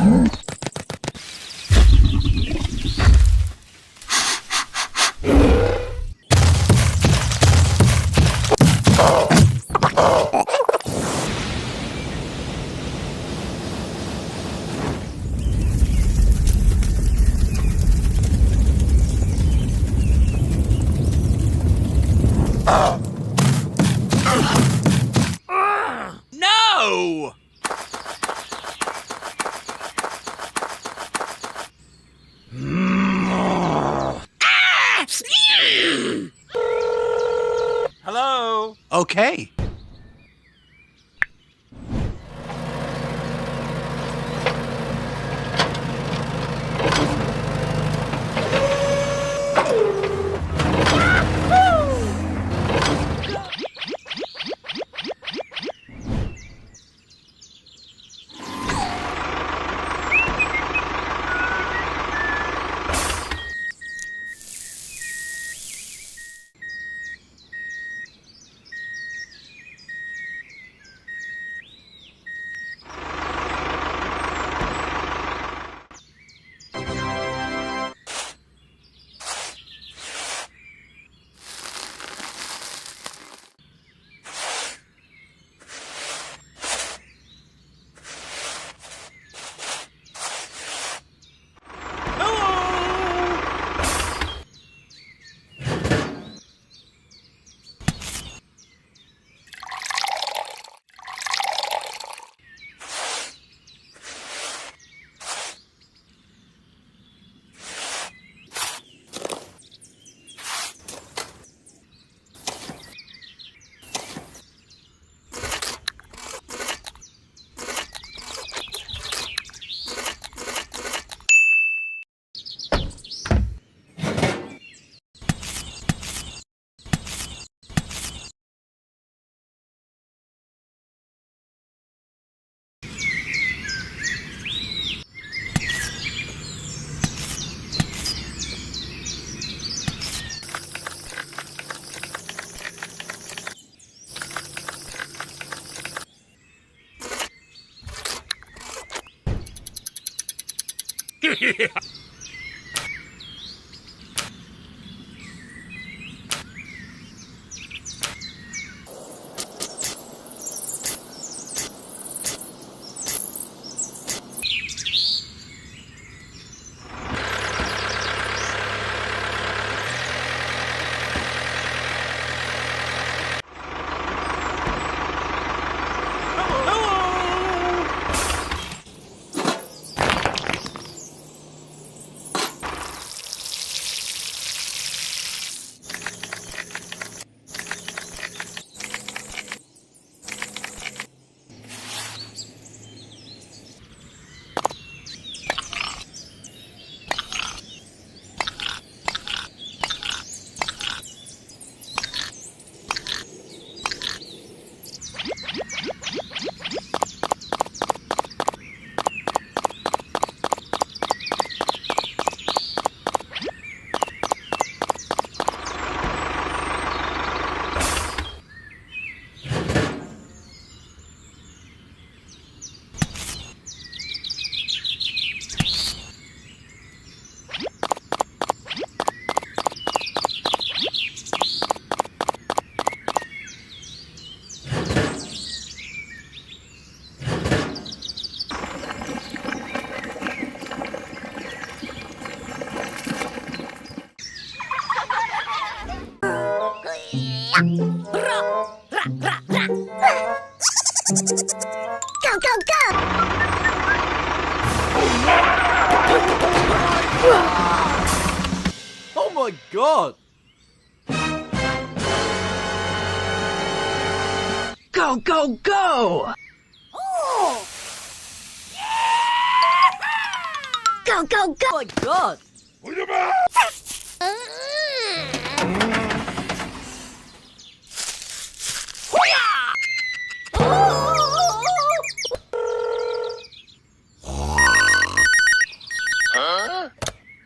No! Hello? Okay. Go, go, go! Oh my god! Go, go, go! Oh! Go, go, go! Oh my god!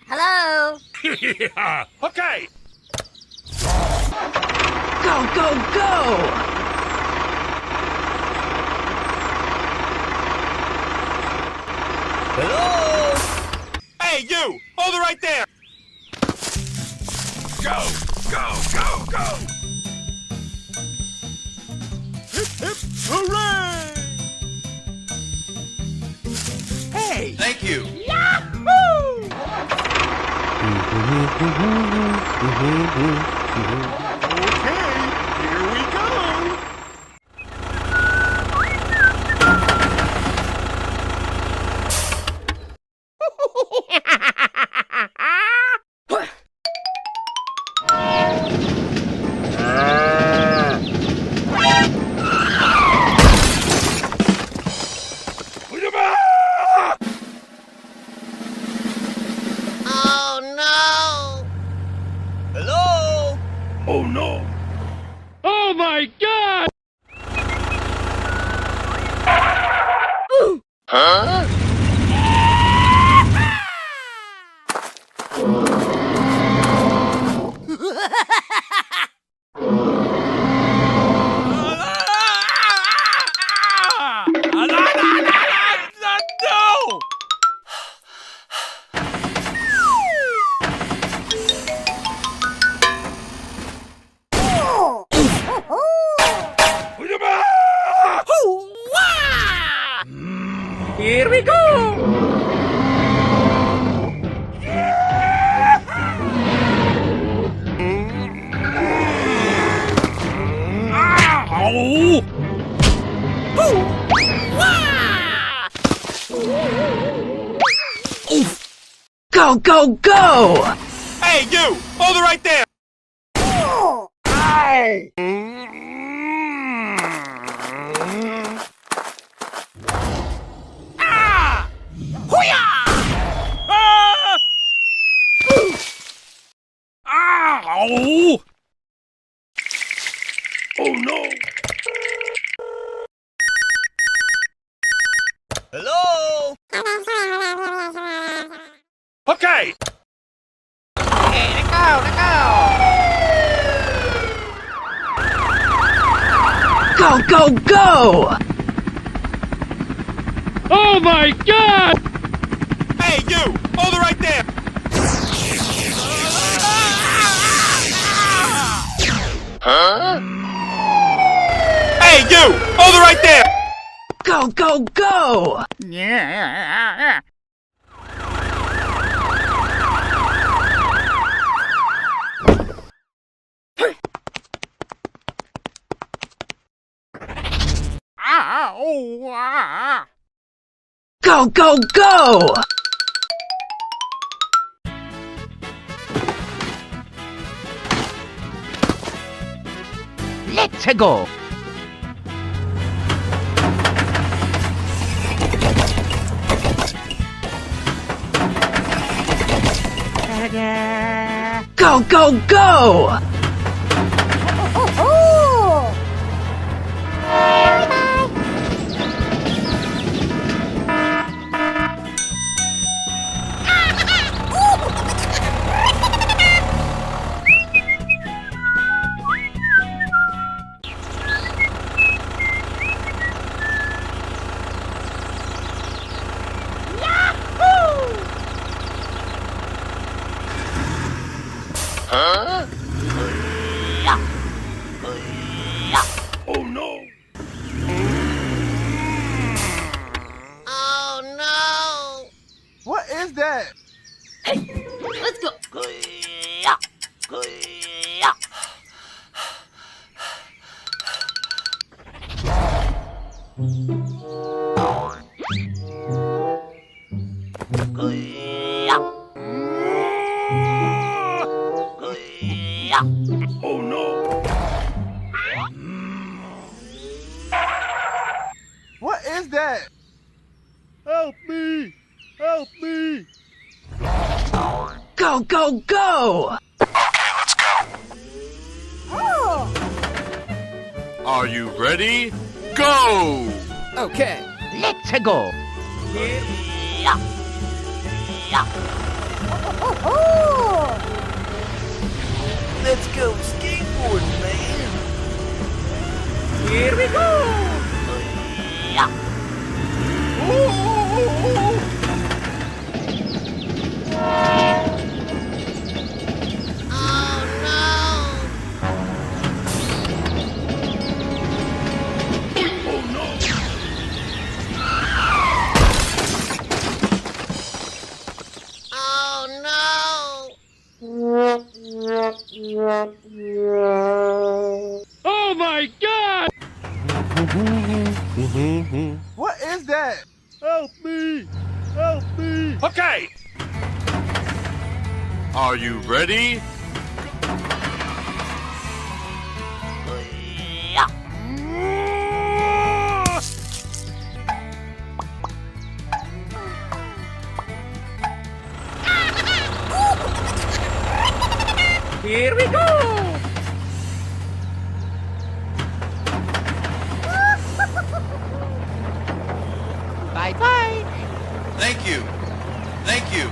Hello? Yeah, okay. Go, go, go! Hello? Hey, you! Hold it right there! Go, go, go, go! Hip, hip, hooray! Hey! Thank you. Okay, here we go! Oh no! Hello? Oh no! Oh my God! No! Here we go! Ow! Go, go, go! Hey, you! Hold it right there! Ow! Ah! Hoo-yah! Ah! Ow! Oh no! Hello? Okay! Go, go, go! Oh my God! Hey, you! Hold it right there! Hey, you! Hold it right there! Go, go, go! Yeah. Ow! Ah. Go, go, go! Let's go! Go, go, go! Oh no! Oh no! What is that? Let's go! Oh no! What is that? Help me! Help me! Go, go, go! Are you ready? Go! Okay, let's go! Let's go skateboarding, man! Here we go! What is that? Help me! Help me! Okay! Are you ready? Here we go! Bye-bye! Thank you. Thank you.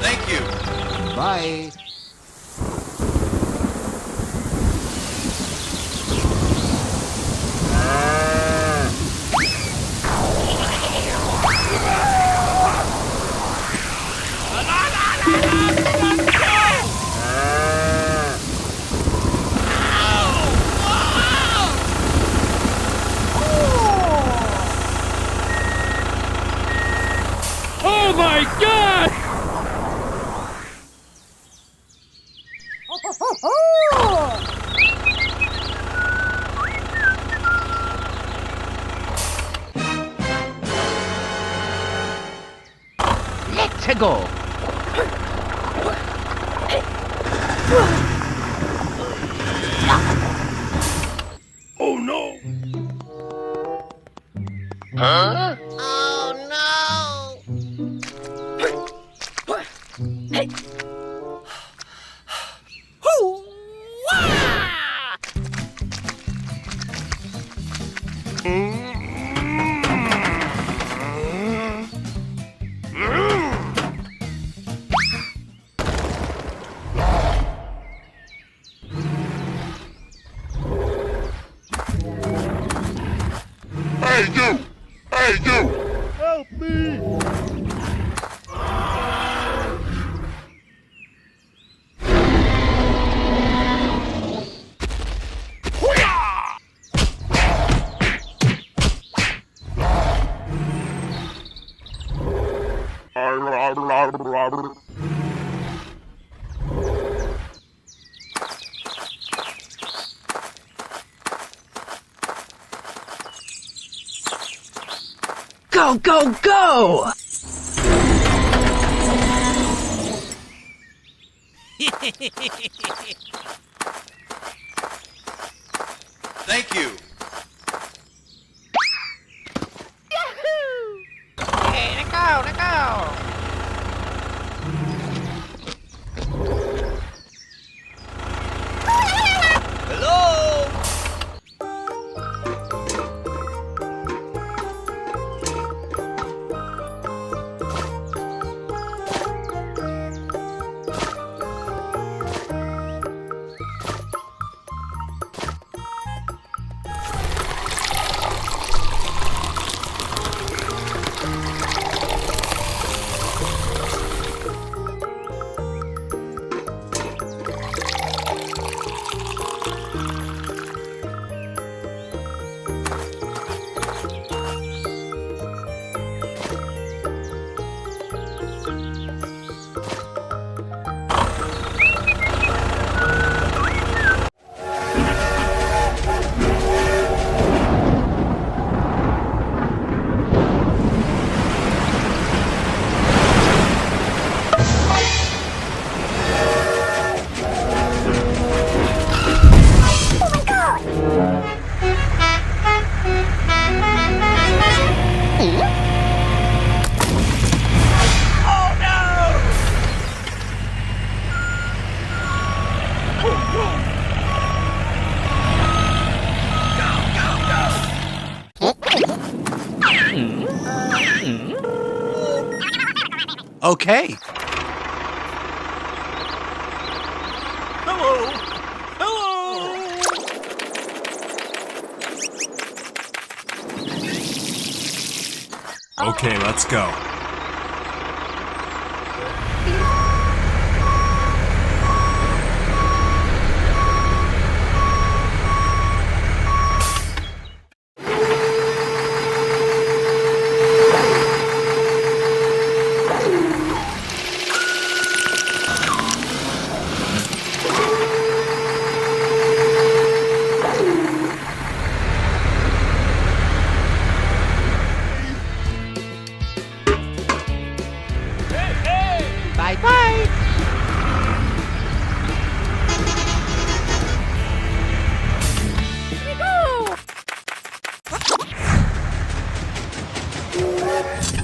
Thank you. Bye! Oh my God! Let's go! Oh no! Oh Hey you! Hey you! Help me! Go, go, go! Thank you. Hey, let go, let go! Hello? Okay. Hello! Hello! Okay, let's go. Bye-bye. Here we go!